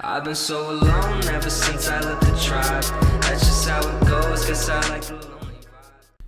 I've been so alone ever since I left the tribe. That's just how it goes, guess I like the lonely vibe.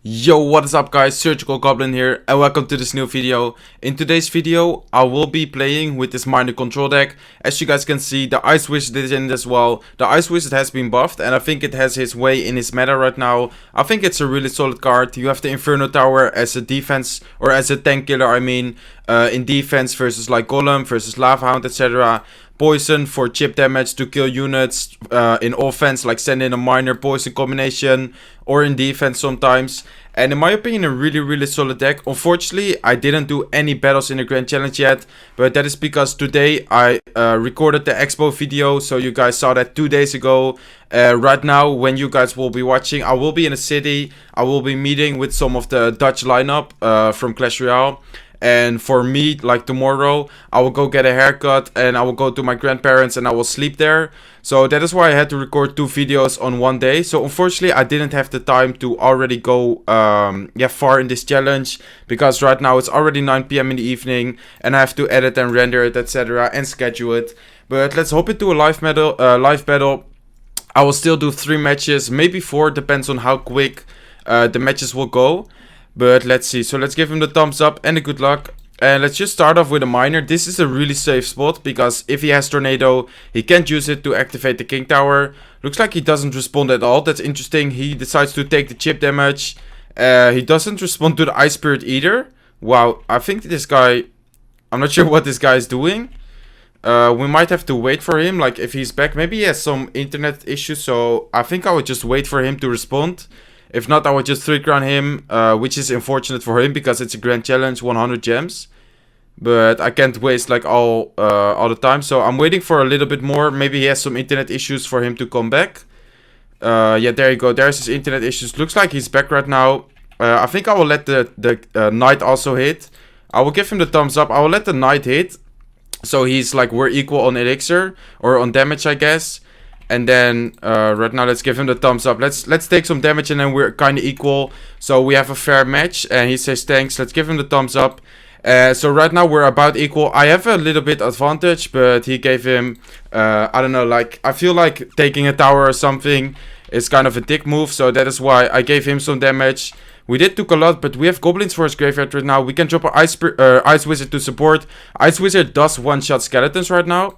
Yo, what is up guys, SurgicalGoblin here and welcome to this new video. In today's video I will be playing with this minor control deck. As you guys can see, the Ice Wizard is in it as well. The Ice Wizard has been buffed and I think it has his way in his meta right now. I think it's a really solid card. You have the Inferno Tower as a defense, or as a tank killer I mean, in defense versus like Golem, versus Lava Hound, etc. Poison for chip damage to kill units, in offense like send in a minor poison combination, or in defense sometimes. And in my opinion, a really solid deck. Unfortunately, I didn't do any battles in the Grand Challenge yet, but that is because today I recorded the Expo video, so you guys saw that 2 days ago. Right now, when you guys will be watching, I will be in a city. I will be meeting with some of the Dutch lineup from Clash Royale. And for me, like tomorrow, I will go get a haircut and I will go to my grandparents and I will sleep there. So that is why I had to record 2 videos on one day. So unfortunately, I didn't have the time to already go far in this challenge. Because right now it's already 9 PM in the evening and I have to edit and render it, etc. and schedule it. But let's hop into a live battle. I will still do 3 matches, maybe 4, depends on how quick the matches will go. But let's see, so let's give him the thumbs up and a good luck. And let's just start off with a miner. This is a really safe spot, because if he has tornado, he can't use it to activate the king tower. Looks like he doesn't respond at all, that's interesting. He decides to take the chip damage. He doesn't respond to the ice spirit either. Wow, I think this guy, I'm not sure what this guy is doing. We might have to wait for him, like if he's back. Maybe he has some internet issues, so I think I would just wait for him to respond. If not, I would just 3-crown him, which is unfortunate for him because it's a grand challenge, 100 gems. But I can't waste like all the time, so I'm waiting for a little bit more. Maybe he has some internet issues for him to come back. Yeah, there you go. There's his internet issues. Looks like he's back right now. I think I will let the knight also hit. I will give him the thumbs up. I will let the knight hit. So he's like, we're equal on elixir or on damage, I guess. And then right now let's give him the thumbs up. Let's take some damage and then we're kind of equal. So we have a fair match and he says thanks. Let's give him the thumbs up. So right now we're about equal. I have a little bit advantage, but he gave him, I don't know, like I feel like taking a tower or something is kind of a dick move. So that is why I gave him some damage. We did took a lot, but we have goblins for his graveyard right now. We can drop an Ice Wizard to support. Ice Wizard does one-shot skeletons right now.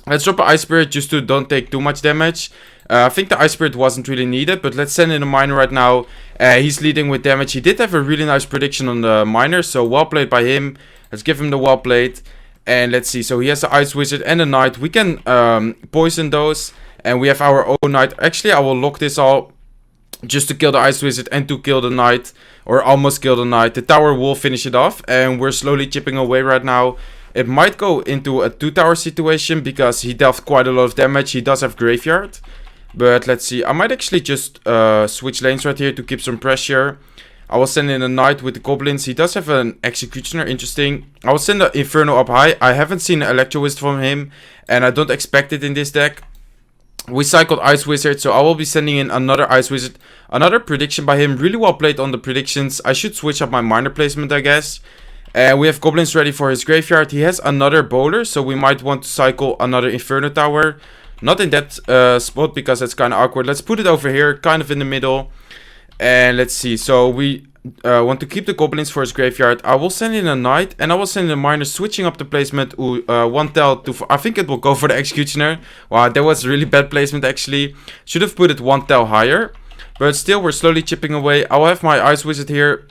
Let's drop an Ice Spirit just to don't take too much damage. I think the Ice Spirit wasn't really needed, but let's send in a miner right now. He's leading with damage. He did have a really nice prediction on the miner, so well played by him. Let's give him the well played. And let's see, so he has the Ice Wizard and the Knight. We can poison those, and we have our own Knight. Actually, I will lock this all just to kill the Ice Wizard and to kill the Knight, or almost kill the Knight. The tower will finish it off, and we're slowly chipping away right now. It might go into a 2-tower situation because he dealt quite a lot of damage. He does have graveyard. But let's see. I might actually just switch lanes right here to keep some pressure. I will send in a knight with the goblins. He does have an executioner. Interesting. I will send the Inferno up high. I haven't seen an Electro Wizard from him. And I don't expect it in this deck. We cycled Ice Wizard. So I will be sending in another Ice Wizard. Another prediction by him. Really well played on the predictions. I should switch up my miner placement, I guess. And we have goblins ready for his graveyard. He has another bowler, so we might want to cycle another Inferno Tower. Not in that spot because it's kind of awkward. Let's put it over here, kind of in the middle. And let's see. So we want to keep the goblins for his graveyard. I will send in a knight and I will send in a miner, switching up the placement. One tel to, I think it will go for the executioner. Wow, that was really bad placement actually. Should have put it 1 tel higher. But still, we're slowly chipping away. I will have my Ice Wizard here.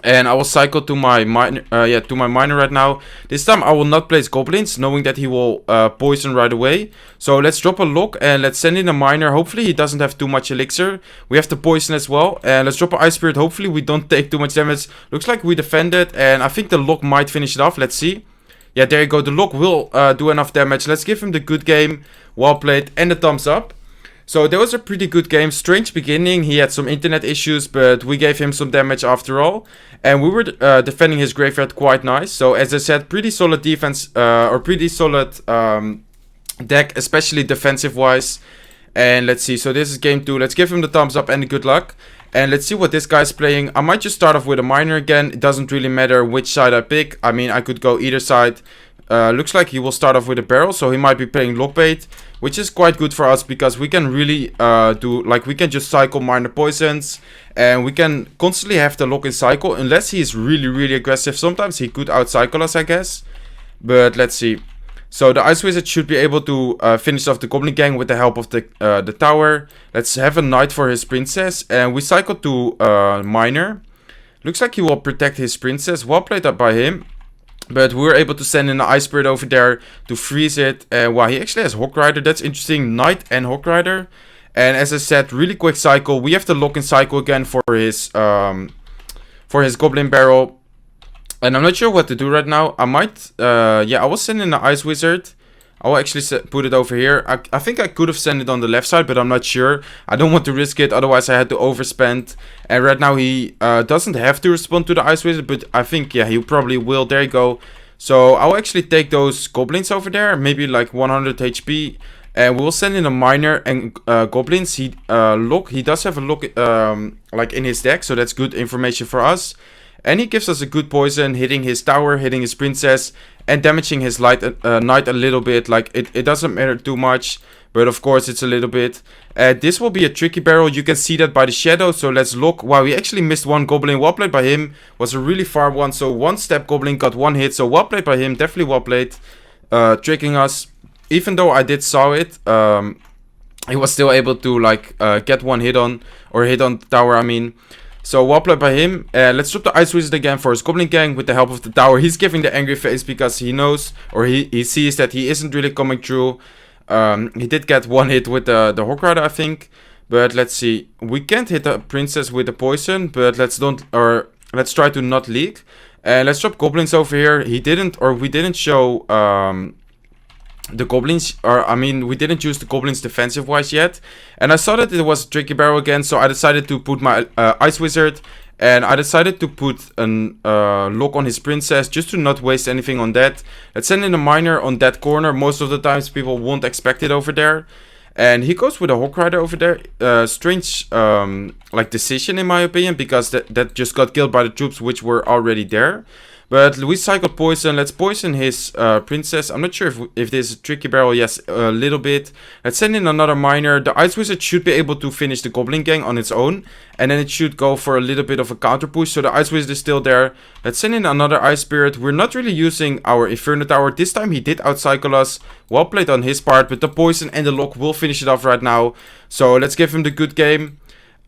And I will cycle to my miner, right now. This time I will not place goblins, knowing that he will poison right away. So let's drop a lock and let's send in a miner. Hopefully he doesn't have too much elixir. We have the poison as well. And let's drop an Ice Spirit. Hopefully we don't take too much damage. Looks like we defended, and I think the lock might finish it off. Let's see. Yeah, there you go. The lock will do enough damage. Let's give him the good game. Well played and a thumbs up. So that was a pretty good game. Strange beginning. He had some internet issues, but we gave him some damage after all. And we were defending his graveyard quite nice. So as I said, pretty solid defense, or pretty solid deck, especially defensive wise. And let's see, so this is game 2. Let's give him the thumbs up and good luck. And let's see what this guy's playing. I might just start off with a miner again. It doesn't really matter which side I pick. I mean, I could go either side. Looks like he will start off with a barrel, so he might be playing lockbait, which is quite good for us because we can really we can just cycle miner poisons, and we can constantly have the lock-in cycle unless he is really aggressive. Sometimes he could outcycle us, I guess, but let's see. So the Ice Wizard should be able to finish off the Goblin Gang with the help of the tower. Let's have a knight for his princess, and we cycle to miner. Looks like he will protect his princess. Well played up by him. But we were able to send in an Ice Spirit over there to freeze it. Wow, he actually has Hawk Rider. That's interesting. Knight and Hawk Rider. And as I said, really quick cycle. We have the lock-in cycle again for his Goblin Barrel. And I'm not sure what to do right now. I might, I will send in the Ice Wizard. I will actually put it over here. I think I could have sent it on the left side, but I'm not sure. I don't want to risk it, otherwise I had to overspend. And right now he doesn't have to respond to the Ice Wizard, but I think, yeah, he probably will. There you go. So I'll actually take those Goblins over there, maybe like 100 HP. And we'll send in a miner and Goblins. He does have a lock like in his deck, so that's good information for us. And he gives us a good poison, hitting his tower, hitting his princess, and damaging his knight a little bit. Like, it doesn't matter too much, but of course it's a little bit. This will be a tricky barrel. You can see that by the shadow, so let's look. Wow, we actually missed one Goblin. Well played by him. Was a really far one, so one step Goblin got one hit. So well played by him, definitely well played. Tricking us. Even though I did saw it, he was still able to, like, get one hit on, or hit on the tower, I mean. So well played by him. Let's drop the Ice Wizard again for his Goblin Gang with the help of the tower. He's giving the angry face because he knows, or he sees that he isn't really coming through. He did get one hit with the Hawk Rider, I think. But let's see. We can't hit the princess with the poison, but let's try to not leak. Let's drop Goblins over here. We didn't show the Goblins, we didn't use the Goblins defensive wise yet. And I saw that it was a tricky barrel again, so I decided to put my Ice Wizard, and I decided to put an lock on his princess just to not waste anything on that. Let's send in a miner on that corner. Most of the times people won't expect it over there. And he goes with a Hawk Rider over there. Strange decision in my opinion, because that just got killed by the troops which were already there. But we cycled poison. Let's poison his princess. I'm not sure if this is a tricky barrel. Yes, a little bit. Let's send in another miner. The Ice Wizard should be able to finish the Goblin Gang on its own. And then it should go for a little bit of a counter push. So the Ice Wizard is still there. Let's send in another Ice Spirit. We're not really using our Inferno Tower. This time he did outcycle us. Well played on his part. But the poison and the lock will finish it off right now. So let's give him the good game.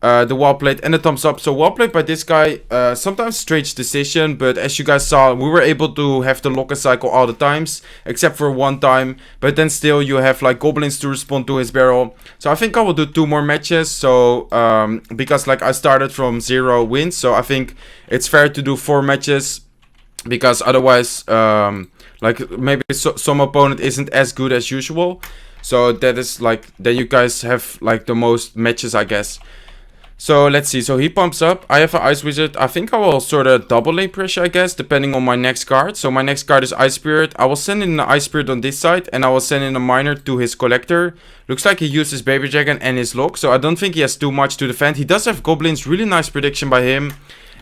The well played and the thumbs up. So well played by this guy. Sometimes strange decision, but as you guys saw, we were able to have the lock-in cycle all the times, except for one time. But then still you have like Goblins to respond to his barrel. So I think I will do 2 more matches. So because like I started from 0 wins, so I think it's fair to do 4 matches, because otherwise like maybe some opponent isn't as good as usual. So that is like, then you guys have like the most matches, I guess. So let's see. So he pumps up. I have an Ice Wizard. I think I will sort of double lane pressure, I guess, depending on my next card. So my next card is Ice Spirit. I will send in an Ice Spirit on this side, and I will send in a miner to his collector. Looks like he uses Baby Dragon and his lock, so I don't think he has too much to defend. He does have Goblins. Really nice prediction by him.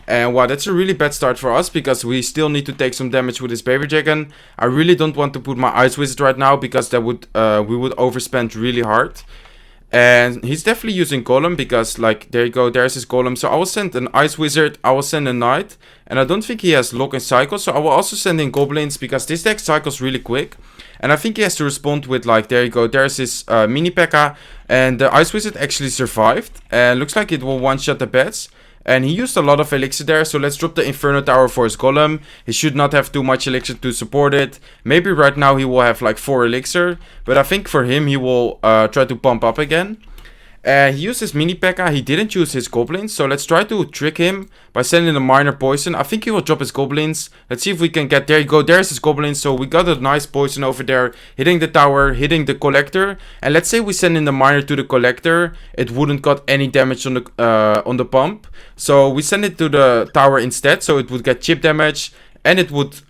And wow, that's a really bad start for us, because we still need to take some damage with his Baby Dragon. I really don't want to put my Ice Wizard right now, because that would we would overspend really hard. And he's definitely using Golem, because like, there you go, there's his Golem. So I will send an Ice Wizard, I will send a Knight, and I don't think he has lock and cycle, so I will also send in Goblins, because this deck cycles really quick. And I think he has to respond with, like, there you go, there's his mini P.E.K.K.A. And the Ice Wizard actually survived, and looks like it will one-shot the bats. And he used a lot of elixir there, so let's drop the Inferno Tower for his Golem. He should not have too much elixir to support it. Maybe right now he will have like 4 elixir, but I think for him he will try to pump up again. He used his mini P.E.K.K.A. He didn't use his Goblins, so let's try to trick him by sending a minor poison. I think he will drop his Goblins. Let's see if we can get, there you go, there's his Goblins. So we got a nice poison over there, hitting the tower, hitting the collector. And let's say we send in the miner to the collector, it wouldn't got any damage on the pump. So we send it to the tower instead, so it would get chip damage, and it would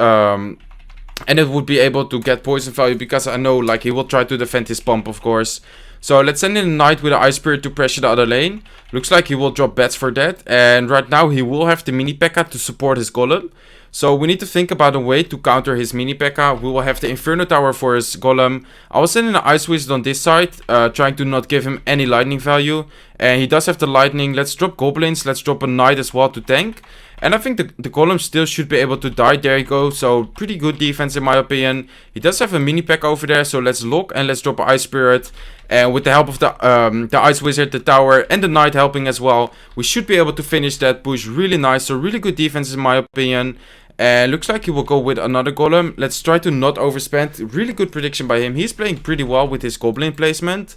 be able to get poison value, because I know like he will try to defend his pump, of course. So let's send in a knight with an Ice Spirit to pressure the other lane. Looks like he will drop bats for that. And right now he will have the mini P.E.K.K.A to support his golem. So we need to think about a way to counter his mini P.E.K.K.A. We will have the Inferno Tower for his golem. I will send in an Ice Wizard on this side, trying to not give him any lightning value. And he does have the lightning. Let's drop goblins. Let's drop a knight as well to tank. And I think the golem still should be able to die. There you go. So pretty good defense in my opinion. He does have a mini P.E.K.K.A over there. So let's lock and let's drop an Ice Spirit. And with the help of the Ice Wizard, the tower, and the knight helping as well, we should be able to finish that push really nice. So really good defense in my opinion. And looks like he will go with another golem. Let's try to not overspend. Really good prediction by him. He's playing pretty well with his goblin placement.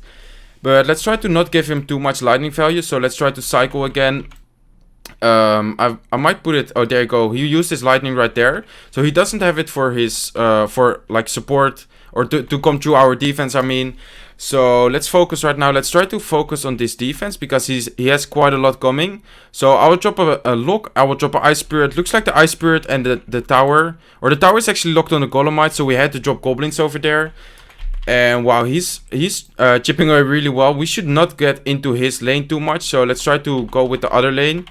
But let's try to not give him too much lightning value. So let's try to cycle again. I might put it. Oh, there you go. He used his lightning right there. So he doesn't have it for his for like support or to come through our defense. I mean. So let's focus right now. Let's try to focus on this defense because he has quite a lot coming. So I will drop a lock. I will drop an Ice Spirit. Looks like the Ice Spirit and the tower. Or the tower is actually locked on the Golemite. So we had to drop goblins over there. And wow, he's chipping away really well. We should not get into his lane too much. So let's try to go with the other lane.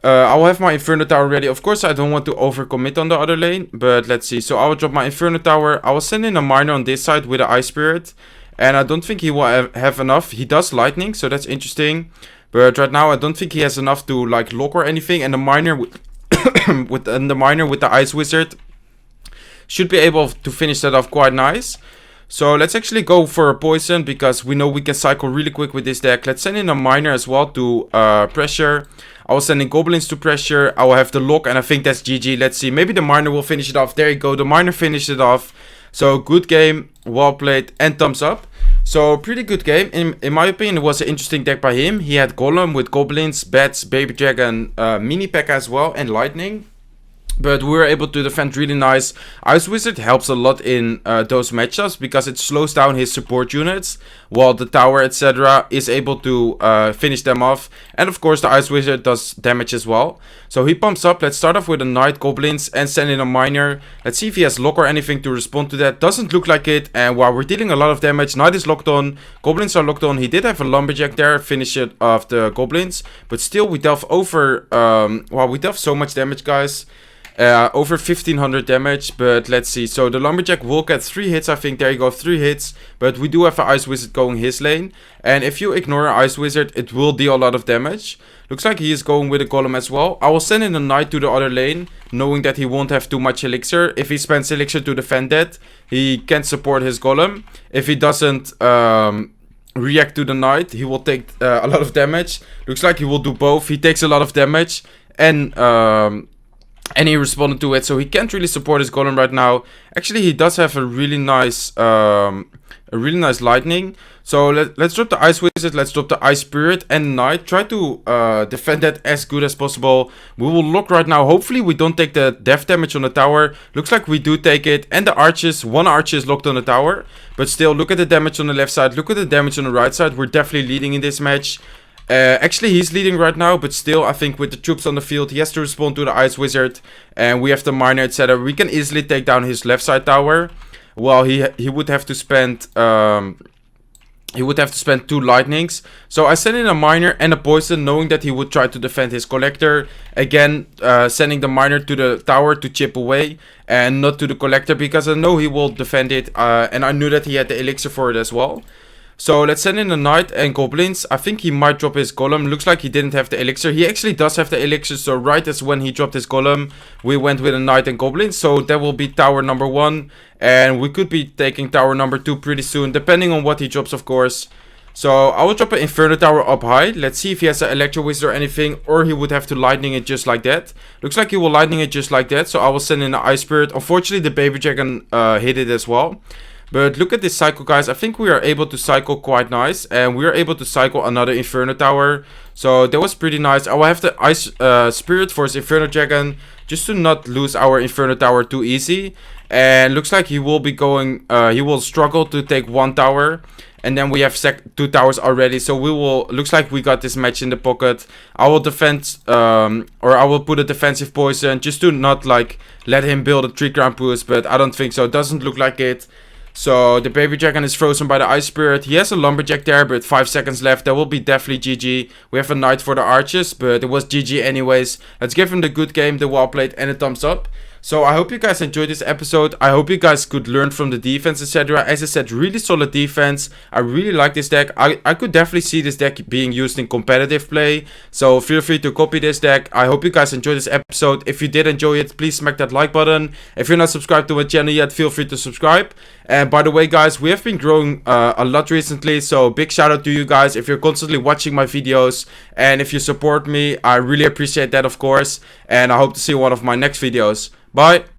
I will have my Inferno Tower ready. Of course, I don't want to overcommit on the other lane. But let's see. So I will drop my Inferno Tower. I will send in a miner on this side with an Ice Spirit. And I don't think he will have enough. He does lightning, so that's interesting. But right now, I don't think he has enough to like lock or anything. And the miner with with the Ice Wizard should be able to finish that off quite nice. So let's actually go for a poison because we know we can cycle really quick with this deck. Let's send in a miner as well to pressure. I will send in goblins to pressure. I will have the lock, and I think that's GG. Let's see. Maybe the miner will finish it off. There you go. The miner finished it off. So good game, well played, and thumbs up. So pretty good game. In my opinion, it was an interesting deck by him. He had golem with goblins, bats, baby dragon, mini P.E.K.K.A as well, and lightning. But we were able to defend really nice. Ice Wizard helps a lot in those matchups because it slows down his support units, while the tower, etc. is able to finish them off. And of course the Ice Wizard does damage as well. So he pumps up. Let's start off with a knight, goblins, and send in a miner. Let's see if he has lock or anything to respond to that. Doesn't look like it. And while we're dealing a lot of damage, knight is locked on, goblins are locked on. He did have a lumberjack there, finish it off the goblins. But still we dealt over, we dealt so much damage, guys. Over 1500 damage, but let's see. So the lumberjack will get 3 hits, I think. There you go, 3 hits. But we do have an Ice Wizard going his lane. And if you ignore an Ice Wizard, it will deal a lot of damage. Looks like he is going with a golem as well. I will send in a knight to the other lane, knowing that he won't have too much elixir. If he spends elixir to defend that, he can support his golem. If he doesn't react to the knight, he will take a lot of damage. Looks like he will do both. He takes a lot of damage and he responded to it, so he can't really support his golem right now. Actually, he does have a really nice lightning. So let's drop the Ice Wizard, let's drop the Ice Spirit and Knight. Try to defend that as good as possible. We will look right now. Hopefully we don't take the death damage on the tower. Looks like we do take it. And the archers, one archer is locked on the tower. But still, look at the damage on the left side. Look at the damage on the right side. We're definitely leading in this match. Actually, he's leading right now, but still, I think with the troops on the field, he has to respond to the Ice Wizard, and we have the miner, etc. We can easily take down his left side tower. Well, he would have to spend 2 lightnings. So I sent in a miner and a poison, knowing that he would try to defend his collector. Again, sending the miner to the tower to chip away, and not to the collector, because I know he will defend it, and I knew that he had the elixir for it as well. So let's send in a knight and goblins. I think he might drop his golem. Looks like he didn't have the elixir. He actually does have the elixir. So right as when he dropped his golem, we went with a knight and goblins. So that will be tower number 1. And we could be taking tower number 2 pretty soon, depending on what he drops, of course. So I will drop an Inferno Tower up high. Let's see if he has an Electro Wizard or anything, or he would have to lightning it just like that. Looks like he will lightning it just like that. So I will send in an Ice Spirit. Unfortunately, the Baby Dragon hit it as well. But look at this cycle, guys. I think we are able to cycle quite nice. And we are able to cycle another Inferno Tower. So that was pretty nice. I will have the Ice Spirit for his Inferno Dragon, just to not lose our Inferno Tower too easy. And looks like he will be going, he will struggle to take 1 tower. And then we have 2 towers already. So we will, looks like we got this match in the pocket. I will defend, or I will put a defensive poison, just to not like let him build a 3 crown boost. But I don't think so. It doesn't look like it. So the baby dragon is frozen by the ice spirit. He has a lumberjack there, but 5 seconds left. That will be definitely GG. We have a knight for the archers, but it was GG anyways. Let's give him the good game, the well played, and a thumbs up. So I hope you guys enjoyed this episode. I hope you guys could learn from the defense, etc. As I said, really solid defense. I really like this deck. I could definitely see this deck being used in competitive play. So feel free to copy this deck. I hope you guys enjoyed this episode. If you did enjoy it, please smack that like button. If you're not subscribed to my channel yet, feel free to subscribe. And by the way, guys, we have been growing a lot recently. So big shout out to you guys if you're constantly watching my videos. And if you support me, I really appreciate that, of course. And I hope to see you in one of my next videos. Bye.